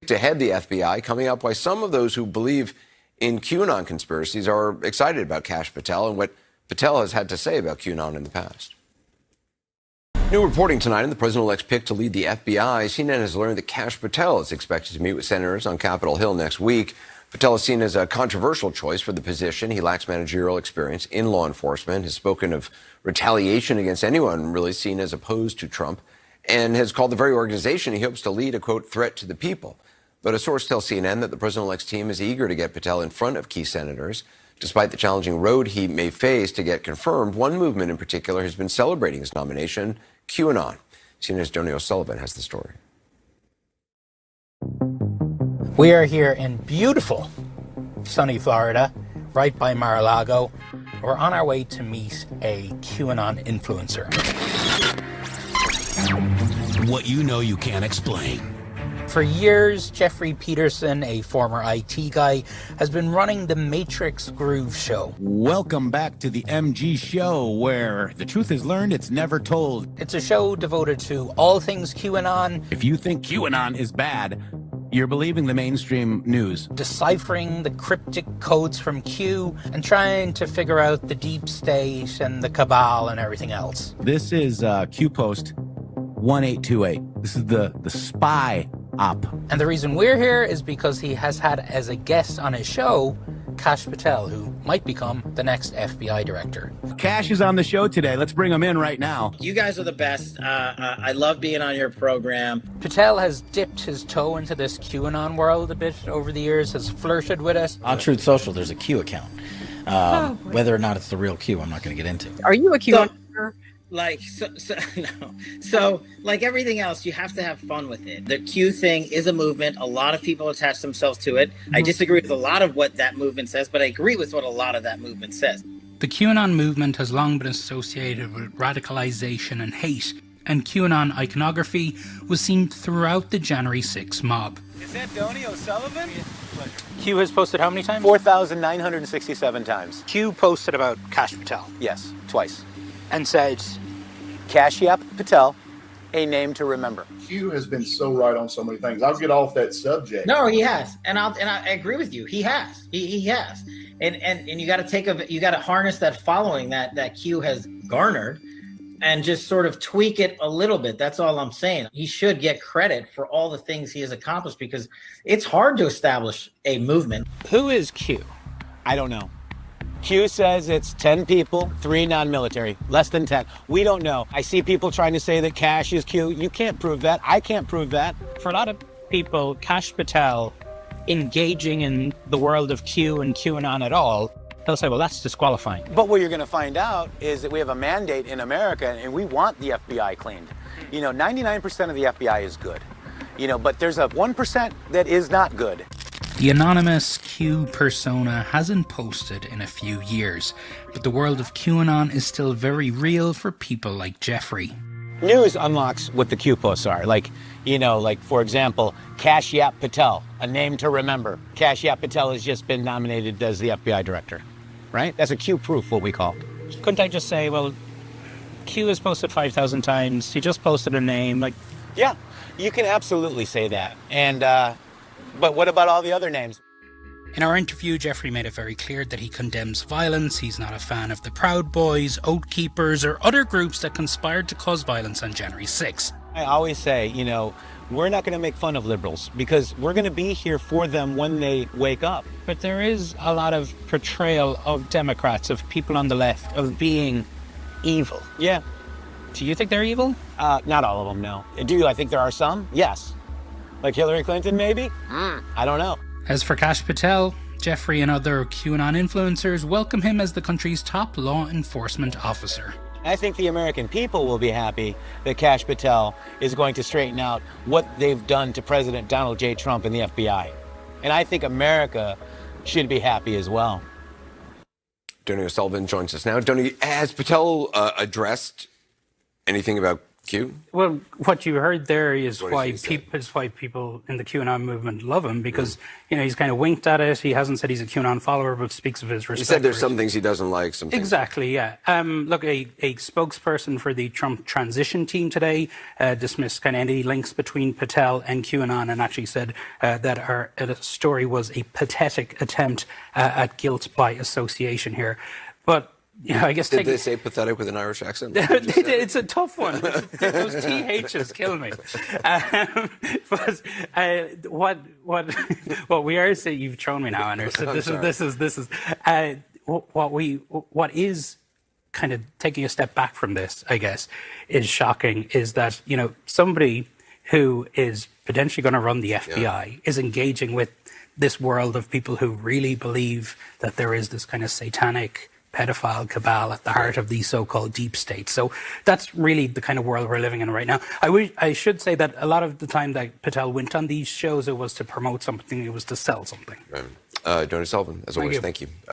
to head the FBI, coming up why some of those who believe in QAnon conspiracies are excited about Kash Patel and what Patel has had to say about QAnon in the past. New reporting tonight in the president-elect's pick to lead the FBI. CNN has learned that Kash Patel is expected to meet with senators on Capitol Hill next week. Patel is seen as a controversial choice for the position. He lacks managerial experience in law enforcement, has spoken of retaliation against anyone really seen as opposed to Trump, and has called the very organization he hopes to lead a, quote, threat to the people. But a source tells CNN that the president-elect's team is eager to get Patel in front of key senators. Despite the challenging road he may face to get confirmed, one movement in particular has been celebrating his nomination, QAnon. CNN's Donny O'Sullivan has the story. We are here in beautiful sunny Florida, right by Mar-a-Lago. We're on our way to meet a QAnon influencer. What you know you can't explain. For years, Jeffrey Peterson, a former IT guy, has been running the Matrix Groove show. Welcome back to the MG show, where the truth is learned, it's never told. It's a show devoted to all things QAnon. If you think QAnon is bad, you're believing the mainstream news. Deciphering the cryptic codes from Q and trying to figure out the deep state and the cabal and everything else. This is Q Post 1828. This is the spy op. And the reason we're here is because he has had as a guest on his show Kash Patel, who might become the next FBI director. Kash is on the show today. Let's bring him in right now. You guys are the best. I love being on your program. Patel has dipped his toe into this QAnon world a bit over the years, has flirted with it. On Truth Social, there's a Q account. Whether or not it's the real Q, I'm not going to get into. Are you a QAnon? So like everything else, you have to have fun with it. The Q thing is a movement. A lot of people attach themselves to it. I disagree with a lot of what that movement says, but I agree with what a lot of that movement says. The QAnon movement has long been associated with radicalization and hate, and QAnon iconography was seen throughout the January 6th mob. Is that Donny O'Sullivan? Q has posted how many times? 4,967 times. Q posted about Kash Patel. Yes, twice. And said, Kashyap Patel, a name to remember. Q has been so right on so many things. I'll get off that subject. No, he has, and I agree with you. He has. He has. And you got to harness that following that Q has garnered, and just sort of tweak it a little bit. That's all I'm saying. He should get credit for all the things he has accomplished, because it's hard to establish a movement. who is Q? I don't know. Q says it's 10 people, 3 non-military, less than 10. We don't know. I see people trying to say that Kash is Q. You can't prove that. I can't prove that. For a lot of people, Kash Patel engaging in the world of Q and QAnon at all, they'll say, well, that's disqualifying. But what you're going to find out is that we have a mandate in America, and we want the FBI cleaned. 99% of the FBI is good, but there's a 1% that is not good. The anonymous Q persona hasn't posted in a few years, but the world of QAnon is still very real for people like Jeffrey. News unlocks what the Q posts are. Like for example, Kashyap Patel, a name to remember. Kashyap Patel has just been nominated as the FBI director, right? That's a Q proof, what we call. Couldn't I just say, well, Q has posted 5,000 times, he just posted a name, like... Yeah, you can absolutely say that. And, but what about all the other names? In our interview, Jeffrey made it very clear that he condemns violence. He's not a fan of the Proud Boys, Oath Keepers, or other groups that conspired to cause violence on January 6th. I always say, we're not going to make fun of liberals because we're going to be here for them when they wake up. But there is a lot of portrayal of Democrats, of people on the left, of being evil. Yeah. Do you think they're evil? Not all of them, no. Do you? I think there are some. Yes. Like Hillary Clinton, maybe? I don't know. As for Kash Patel, Jeffrey and other QAnon influencers welcome him as the country's top law enforcement officer. I think the American people will be happy that Kash Patel is going to straighten out what they've done to President Donald J. Trump and the FBI. And I think America should be happy as well. Donny O'Sullivan joins us now. Donny, has Patel addressed anything about Q? Well, what you heard there is What why did he say? people in the QAnon movement love him, because he's kind of winked at it. He hasn't said he's a QAnon follower, but speaks of his respect. He said there's for some things he doesn't like. Some things. Exactly, yeah. Look, a spokesperson for the Trump transition team today dismissed kind of any links between Patel and QAnon, and actually said that our story was a pathetic attempt at guilt by association here. But I guess Did they say pathetic with an Irish accent? it's a tough one. Those THs kill me. But what we are saying, you've thrown me now, Anders. So this is what is kind of taking a step back from this, I guess, is shocking. Is that somebody who is potentially going to run the FBI is engaging with this world of people who really believe that there is this kind of satanic pedophile cabal at the heart of the so-called deep state. So that's really the kind of world we're living in right now. I should say that a lot of the time that Patel went on these shows, it was to promote something, it was to sell something. Right. Johnny Sullivan, as always, thank you.